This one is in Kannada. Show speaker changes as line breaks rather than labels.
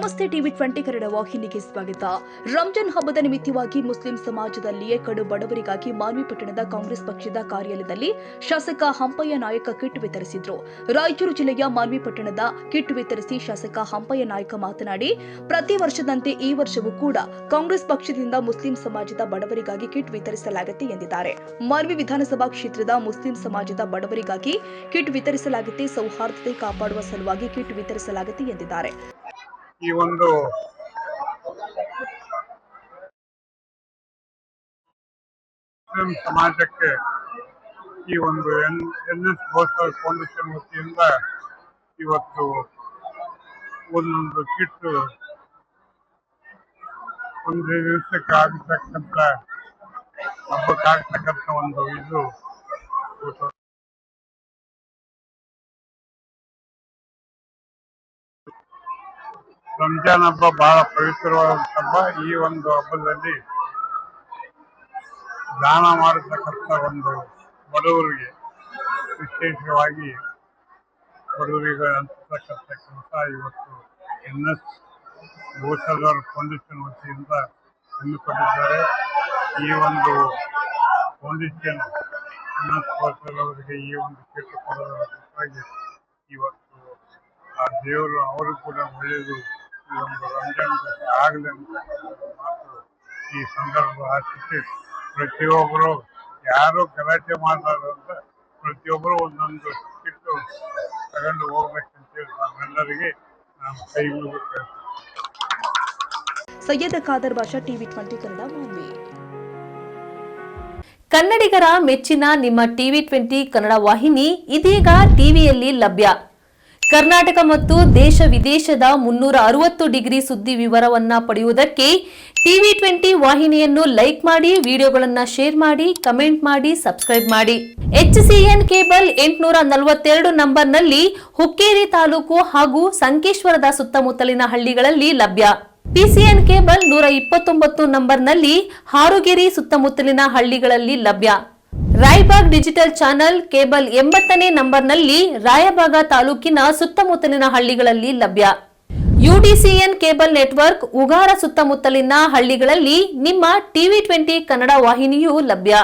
ನಮಸ್ತೆ ಟಿವಿ 20 ಕನ್ನಡ ವಾಹಿನಿಗೆ ಸ್ವಾಗತ. ರಂಜಾನ್ ಹಬ್ಬದ ನಿಮಿತ್ತವಾಗಿ ಮುಸ್ಲಿಂ ಸಮಾಜದಲ್ಲಿಯೇ ಕಡು ಬಡವರಿಗಾಗಿ ಮಾನ್ವಿ ಪಟ್ಟಣದ ಕಾಂಗ್ರೆಸ್ ಪಕ್ಷದ ಕಾರ್ಯಾಲಯದಲ್ಲಿ ಶಾಸಕ ಹಂಪಯ್ಯ ನಾಯಕ ಕಿಟ್ ವಿತರಿಸಿದರು. ರಾಯಚೂರು ಜಿಲ್ಲೆಯ ಮಾನ್ವಿ ಪಟ್ಟಣದ ಕಿಟ್ ವಿತರಿಸಿ ಶಾಸಕ ಹಂಪಯ್ಯ ನಾಯಕ ಮಾತನಾಡಿ, ಪ್ರತಿ ವರ್ಷದಂತೆ ಈ ವರ್ಷವೂ ಕೂಡ ಕಾಂಗ್ರೆಸ್ ಪಕ್ಷದಿಂದ ಮುಸ್ಲಿಂ ಸಮಾಜದ ಬಡವರಿಗಾಗಿ ಕಿಟ್ ವಿತರಿಸಲಾಗುತ್ತೆ ಎಂದಿದ್ದಾರೆ. ಮಾನ್ವಿ ವಿಧಾನಸಭಾ ಕ್ಷೇತ್ರದ ಮುಸ್ಲಿಂ ಸಮಾಜದ ಬಡವರಿಗಾಗಿ ಕಿಟ್ ವಿತರಿಸಲಾಗುತ್ತೆ, ಸೌಹಾರ್ದತೆ ಕಾಪಾಡುವ ಸಲುವಾಗಿ ಕಿಟ್ ವಿತರಿಸಲಾಗುತ್ತೆ ಎಂದಿದ್ದಾರೆ.
ಈ ಒಂದು ಮುಸ್ಲಿಂ ಸಮಾಜಕ್ಕೆ ಈ ಒಂದು ಎನ್ಎಸ್ ಬೋಸ್ಟರ್ ಫೌಂಡೇಶನ್ ವತಿಯಿಂದ ಇವತ್ತು ಒಂದೊಂದು ಕಿಟ್ ಒಂದು ದಿವಸಕ್ಕೆ ಆಗತಕ್ಕಂಥ ಹಬ್ಬಕ್ಕಾಗತಕ್ಕಂಥ ಒಂದು ಇದು ರಂಜಾನ್ ಹಬ್ಬ ಬಹಳ ಪವಿತ್ರವಾದ ಹಬ್ಬ. ಈ ಒಂದು ಹಬ್ಬದಲ್ಲಿ ದಾನ ಮಾಡತಕ್ಕಂಥ ಒಂದು ಬಡವರಿಗೆ ವಿಶೇಷವಾಗಿ ಬಡವರಿಗೆ ಹಂಚತಕ್ಕಂಥ ಕೆಲಸ ಇವತ್ತು ಎನ್ಎಸ್ ಗೋಸದವರ ಫೌಂಡೇಶನ್ ವತಿಯಿಂದ ಹಮ್ಮಿಕೊಂಡಿದ್ದಾರೆ. ಈ ಒಂದು ಫೌಂಡೇಶನ್ ಎನ್ಎಸ್ ಗೋಸದವರಿಗೆ ಈ ಒಂದು ಕಿಟ್ ಕೊಡೋದರ ಜೊತೆಗೆ ಇವತ್ತು ಆ ದೇವರು ಅವರು ಕೂಡ ಒಳ್ಳೆಯದು ಈ ಒಂದು ರಂಜಾನ್ ಆಗಲಿ ಅಂತ ಮಾತು ಈ ಸಂದರ್ಭ ಆಶಿಸಿ ಪ್ರತಿಯೊಬ್ಬರು ಯಾರು ಗಲಾಟೆ ಮಾಡಬಾರ್ದು ಅಂತ ಪ್ರತಿಯೊಬ್ಬರು ಒಂದೊಂದು ಕಿಟ್ಟು ತಗೊಂಡು ಹೋಗ್ಬೇಕಂತೇಳಿ ನಮ್ಮೆಲ್ಲರಿಗೆ ನಾನು ಕೈ ಮುಗಿದು
ಸೈಯದ್ ಖಾದರ್ ಬಾಷಾ, ಟಿವಿ 20 ಕನ್ನಡ, ಮಾನ್ವಿ.
ಕನ್ನಡಿಗರ ಮೆಚ್ಚಿನ ನಿಮ್ಮ ಟಿವಿ 20 ಕನ್ನಡ ವಾಹಿನಿ ಇದೀಗ ಟಿವಿಯಲ್ಲಿ ಲಭ್ಯ. ಕರ್ನಾಟಕ ಮತ್ತು ದೇಶ ವಿದೇಶದ 360 ಡಿಗ್ರಿ ಸುದ್ದಿ ವಿವರವನ್ನ ಪಡೆಯುವುದಕ್ಕೆ ಟಿವಿ 20 ವಾಹಿನಿಯನ್ನು ಲೈಕ್ ಮಾಡಿ, ವಿಡಿಯೋಗಳನ್ನು ಶೇರ್ ಮಾಡಿ, ಕಮೆಂಟ್ ಮಾಡಿ, ಸಬ್ಸ್ಕ್ರೈಬ್ ಮಾಡಿ. HCN ಕೇಬಲ್ 842 ನಂಬರ್ನಲ್ಲಿ ಹುಕ್ಕೇರಿ ತಾಲೂಕು ಹಾಗೂ ಸಂಕೇಶ್ವರದ ಸುತ್ತಮುತ್ತಲಿನ ಹಳ್ಳಿಗಳಲ್ಲಿ ಲಭ್ಯ. PCN ಕೇಬಲ್ 129 ನಂಬರ್ನಲ್ಲಿ ಹಾರುಗೆರೆ ಸುತ್ತಮುತ್ತಲಿನ ಹಳ್ಳಿಗಳಲ್ಲಿ ಲಭ್ಯ. ರಾಯಬಾಗ್ ಡಿಜಿಟಲ್ ಚಾನೆಲ್ ಕೇಬಲ್ 80ನೇ ನಂಬರ್ನಲ್ಲಿ ರಾಯಬಾಗ ತಾಲೂಕಿನ ಸುತ್ತಮುತ್ತಲಿನ ಹಳ್ಳಿಗಳಲ್ಲಿ ಲಭ್ಯ. UDCN ಕೇಬಲ್ ನೆಟ್ವರ್ಕ್ ಉಗಾರ ಸುತ್ತಮುತ್ತಲಿನ ಹಳ್ಳಿಗಳಲ್ಲಿ ನಿಮ್ಮ ಟಿವಿ 20 ಕನ್ನಡ ವಾಹಿನಿಯೂ ಲಭ್ಯ.